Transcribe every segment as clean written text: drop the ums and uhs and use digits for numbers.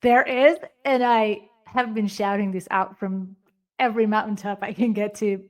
There is, and I have been shouting this out from every mountaintop I can get to.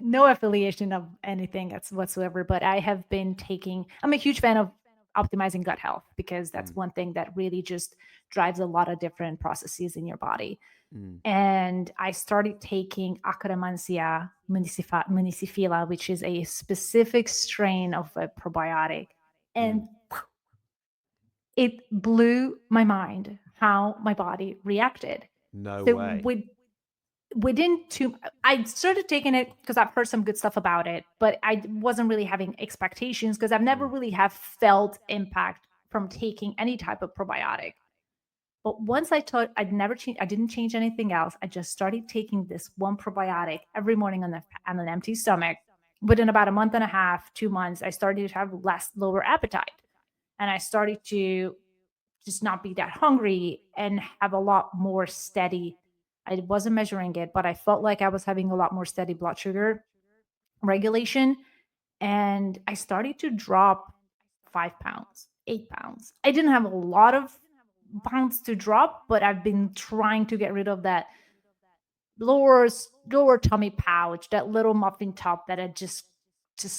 No affiliation of anything whatsoever, but I have been taking. I'm a huge fan of optimizing gut health because that's Mm, one thing that really just drives a lot of different processes in your body. mm, And I started taking Akkermansia muciniphila, which is a specific strain of a probiotic. mm. And it blew my mind how my body reacted. No So way. within two, I started taking it because I've heard some good stuff about it, but I wasn't really having expectations because I've never Mm, really have felt impact from taking any type of probiotic. But once I thought I didn't change anything else. I just started taking this one probiotic every morning on an empty stomach. Within about a month and a half, 2 months, I started to have lower appetite. And I started to just not be that hungry and have a lot more steady. I wasn't measuring it, but I felt like I was having a lot more steady blood sugar regulation. And I started to drop 5 pounds, 8 pounds. I didn't have a lot of pounds to drop, but I've been trying to get rid of that lower lower tummy pouch, that little muffin top that I just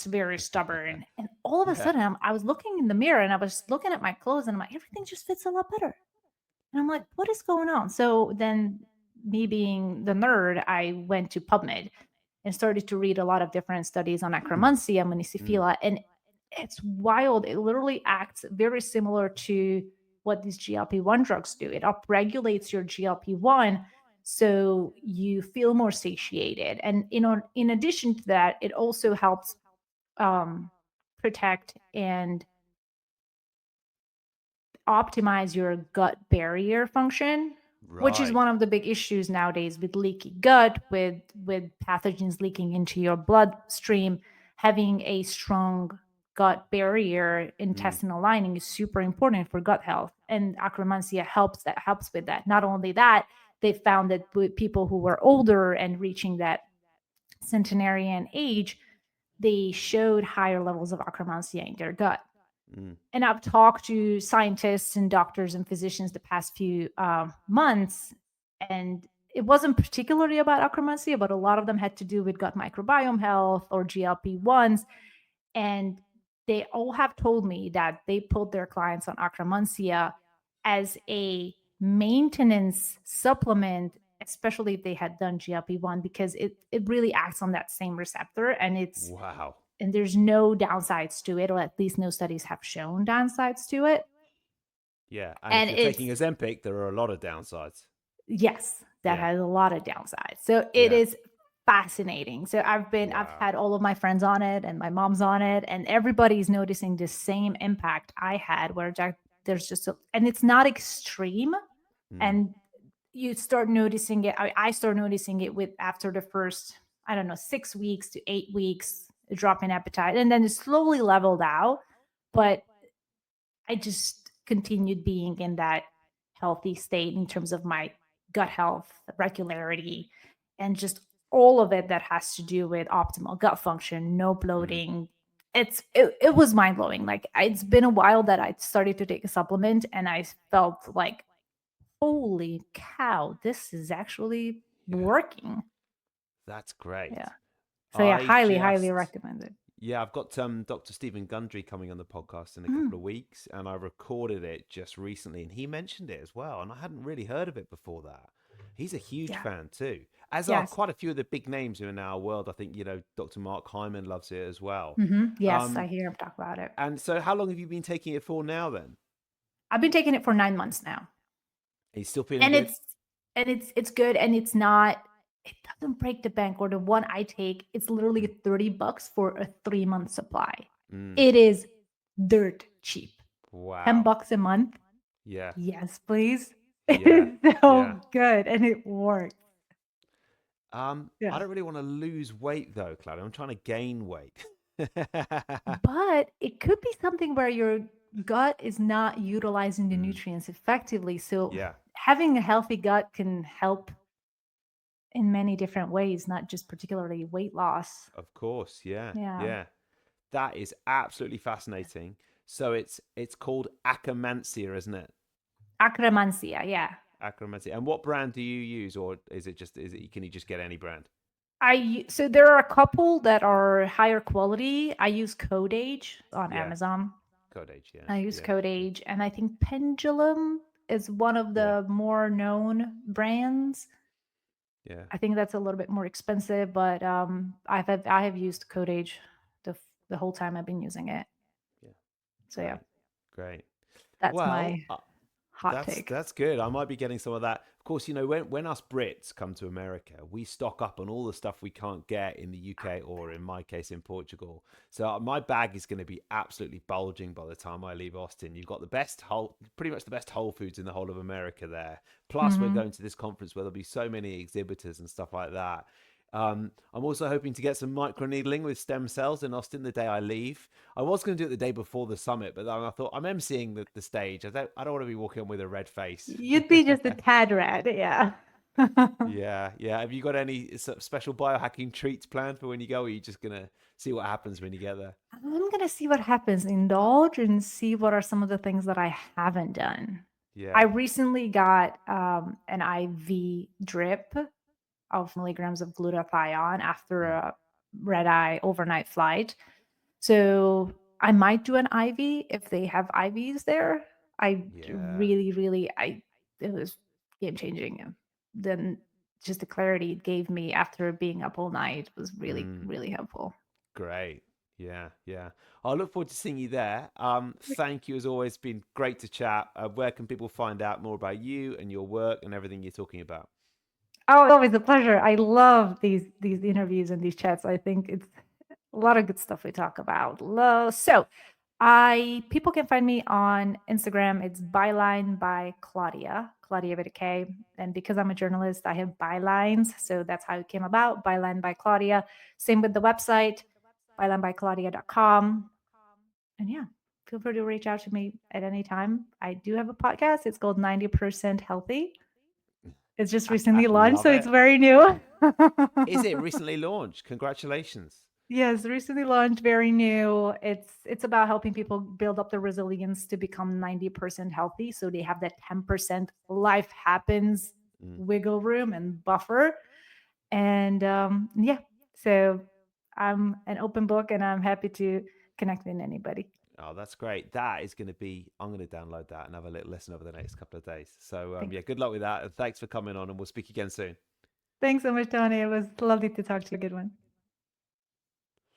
very stubborn. And all of a yeah. sudden, I was looking in the mirror and I was looking at my clothes and I'm like, everything just fits a lot better. And I'm like, what is going on? So then, me being the nerd, I went to PubMed and started to read a lot of different studies on Mm, Akkermansia, mm. muciniphila, and it's wild. It literally acts very similar to what these GLP-1 drugs do. It upregulates your GLP-1 so you feel more satiated. And in addition to that, it also helps um, protect and optimize your gut barrier function, which is Right. one of the big issues nowadays with leaky gut, with pathogens leaking into your bloodstream. Having a strong gut barrier, Mm, intestinal lining is super important for gut health, and Akkermansia helps with that. Not only that, they found that with people who were older and reaching that centenarian age, they showed higher levels of Akkermansia in their gut. mm, And I've talked to scientists and doctors and physicians the past few months, and it wasn't particularly about Akkermansia, but a lot of them had to do with gut microbiome health or GLP-1s. And they all have told me that they put their clients on Akkermansia as a maintenance supplement, especially if they had done GLP-1, because it really acts on that same receptor, wow. and there's no downsides to it, or at least no studies have shown downsides to it. Yeah. And if And you're taking it's, Ozempic, there are a lot of downsides. yes, that Yeah. has a lot of downsides. So it Yeah. is fascinating. So I've Wow. had all of my friends on it and my mom's on it, and everybody's noticing the same impact I had, where there's just and it's not extreme. Mm, And you start noticing it. I start noticing it with after the first, I don't know, 6 weeks to 8 weeks, a drop in appetite. And then it slowly leveled out. But I just continued being in that healthy state in terms of my gut health, regularity, and just all of it that has to do with optimal gut function, no mm. bloating. It was mind blowing. Like, it's been a while that I started to take a supplement, and I felt like, holy cow, this is actually Yeah. working. That's great. Yeah. So yeah, I highly, highly just recommended. Yeah, I've got Dr. Stephen Gundry coming on the podcast in a couple Mm, of weeks, and I recorded it just recently, and he mentioned it as well, and I hadn't really heard of it before that. He's a huge yeah. fan too, as are Yes. quite a few of the big names who are in our world. I think Dr. Mark Hyman loves it as well. Yes, I Um, hear him talk about it. and so, how long have you been taking it for now? Then I've been taking it for 9 months now. are you still feeling And good? it's good, and it doesn't break the bank. Or the one I take, it's literally Mm, $30 for a 3 month supply. mm, It is dirt cheap. ten wow. bucks a month. Yeah. Yes, please. It Yeah. is Yeah. so good and it works. I Yeah. don't really want to lose weight though, Claudia. I'm trying to gain weight. But it could be something where your gut is not utilizing the Mm, nutrients effectively. So yeah, having a healthy gut can help in many different ways, not just particularly weight loss. of course. Yeah, Yeah. yeah. That is absolutely fascinating. So it's called Akkermansia, isn't it? Akkermansia, yeah. Akkermansia. And what brand do you use, or can you just get any brand? So there are a couple that are higher quality. I use Code Age on Yeah, Amazon. Code Age. Yeah, I use yeah, Code Age, and I think Pendulum is one of yeah, the more known brands. yeah, I think that's a little bit more expensive, but I have used Code Age the whole time I've been using it. yeah. So yeah, Great, great. that's Well, my hot that's take. that's good. I might be getting some of that. Of course, when us Brits come to America, we stock up on all the stuff we can't get in the UK or, in my case, in Portugal. So my bag is going to be absolutely bulging by the time I leave Austin. You've got pretty much the best Whole Foods in the whole of America there. Plus, we're Hmm. going to this conference where there'll be so many exhibitors and stuff like that. I'm also hoping to get some microneedling with stem cells in Austin the day I leave. I was going to do it the day before the summit, but then I thought I'm emceeing the stage. I don't want to be walking on with a red face. You'd be just a tad red, yeah. Yeah, yeah. Have you got any special biohacking treats planned for when you go? Or are you just gonna see what happens when you get there? I'm gonna see what happens, indulge and see what are some of the things that I haven't done. I Yeah. recently got an IV drip of milligrams of glutathione after Mm. a red eye overnight flight. So I might do an IV if they have IVs there. I Yeah. really, really, it was game changing. Then just the clarity it gave me after being up all night was really, Mm. really helpful. Great. Yeah, yeah. I look forward to seeing you there. Thank you as always. Been great to chat. Where can people find out more about you and your work and everything you're talking about? Oh, it's always a pleasure. I love these interviews and these chats. I think it's a lot of good stuff we talk about. So, I people can find me on Instagram. It's byline by Claudia, Claudia with a K. And because I'm a journalist, I have bylines, so that's how it came about. Byline by Claudia. Same with the website, bylinebyclaudia.com. And yeah, feel free to reach out to me at any time. I do have a podcast. It's called 90% Healthy. It's just recently launched, Love so it's it. very new. Is it recently launched? Congratulations. Yes, recently launched, very new. It's about helping people build up their resilience to become 90% healthy so they have that 10% life happens Mm. wiggle room and buffer. And yeah, so I'm an open book and I'm happy to connect with anybody. Oh, that's great. That is going to be, I'm going to download that and have a little listen over the next couple of days. So, Thanks. yeah, good luck with that. And thanks for coming on, and we'll speak again soon. Thanks so much, Tony. It was lovely to talk to you. Good one.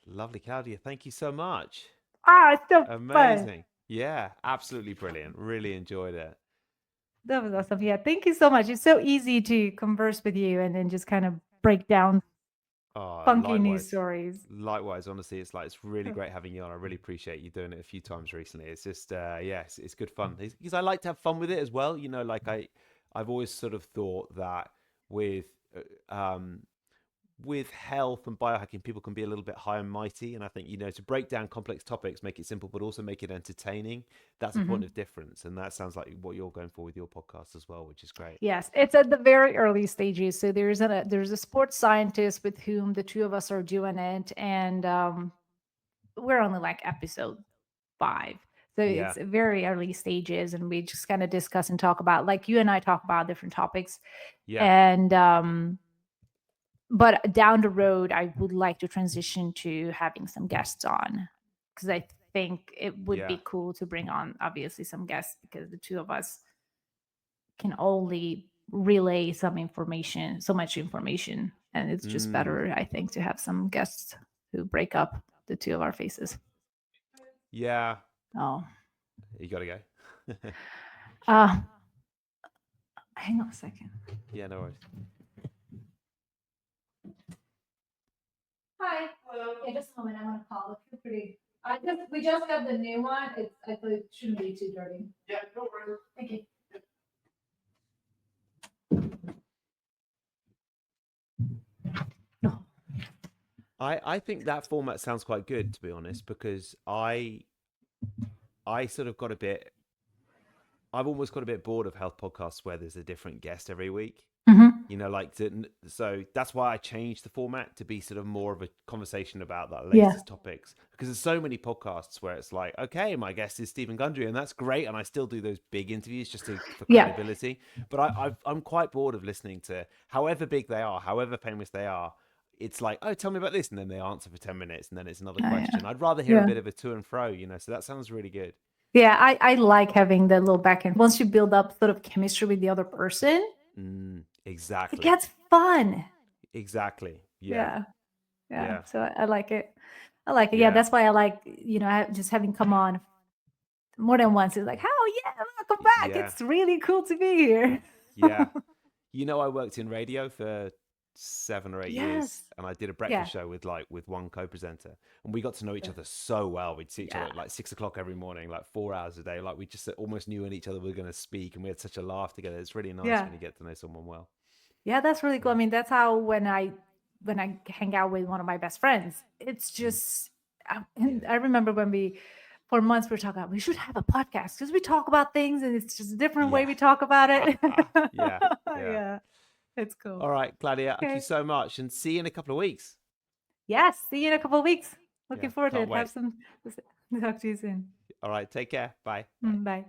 Lovely, Claudia. Thank you so much. Ah, it's so fun. Amazing. Yeah, absolutely brilliant. Really enjoyed it. That was awesome. Yeah, thank you so much. It's so easy to converse with you and then just kind of break down Oh, funky news likewise. stories. Likewise, honestly, it's really great having you on. I really appreciate you doing it a few times recently. It's just, yes, it's good fun because I like to have fun with it as well. Like I've always sort of thought that with, with health and biohacking, people can be a little bit high and mighty. And I think, to break down complex topics, make it simple, but also make it entertaining. That's a point Mhm. of difference. And that sounds like what you're going for with your podcast as well, which is great. Yes, it's at the very early stages. So there's a sports scientist with whom the two of us are doing it, and we're only like episode 5. So Yeah. it's very early stages, and we just kind of discuss and talk about, like you and I talk about different topics. Yeah. And but down the road, I would like to transition to having some guests on because I think it would Yeah. be cool to bring on obviously some guests because the two of us can only relay so much information. And it's just Mm. better, I think, to have some guests who break up the two of our faces. Yeah. Oh, You got to go. uh, hang on a second. Yeah, no worries. Hi. Hello. In just a moment, I'm gonna call. It's pretty. We just got the new one. I thought it shouldn't be too dirty. Yeah, no worries. Thank you. No. I think that format sounds quite good, to be honest, because I sort of got a bit I've almost got a bit bored of health podcasts where there's a different guest every week. Hmm. You know, like so that's why I changed the format to be sort of more of a conversation about the Yeah. latest topics, because there's so many podcasts where it's like, okay, my guest is Stephen Gundry, and that's great, and I still do those big interviews just for Yeah. credibility. But I'm quite bored of listening to, however big they are, however famous they are. It's like, oh, tell me about this, and then they answer for 10 minutes, and then it's another Yeah. question. I'd rather hear a Yeah. bit of a to and fro, you know. So that sounds really good. Yeah. I like having the little back end. Once you build up sort of chemistry with the other person, it Exactly, gets fun. exactly. Yeah, Yeah. Yeah. yeah, So I like it. I like it. Yeah. yeah, That's why I like, just having come on more than once. It's like, oh, yeah, welcome back. yeah, It's really cool to be here. yeah. You know, I worked in radio for 7 or 8 years, Yes. and I did a Yeah. breakfast show with one co-presenter, and we got to know each Yeah. other so well. We'd see each other Yeah. at like 6 o'clock every morning, like 4 hours a day. Like we just almost knew when each other were going to speak, and we had such a laugh together. It's really nice Yeah. when you get to know someone well. Yeah, that's really cool. I Yeah. mean, that's how when I hang out with one of my best friends, it's Mm. just and Yeah. I remember when we for months we were talking about we should have a podcast because we talk about things and it's just a different way Yeah. we talk about it. Yeah. Yeah. Yeah, it's cool. All right, Claudia, thank you Okay. so much, and see you in a couple of weeks. Yes, see you in a couple of weeks. Yeah. Looking forward to Can't it. Have wait. some talk to you soon. All right. Take care. Bye. Bye. Bye.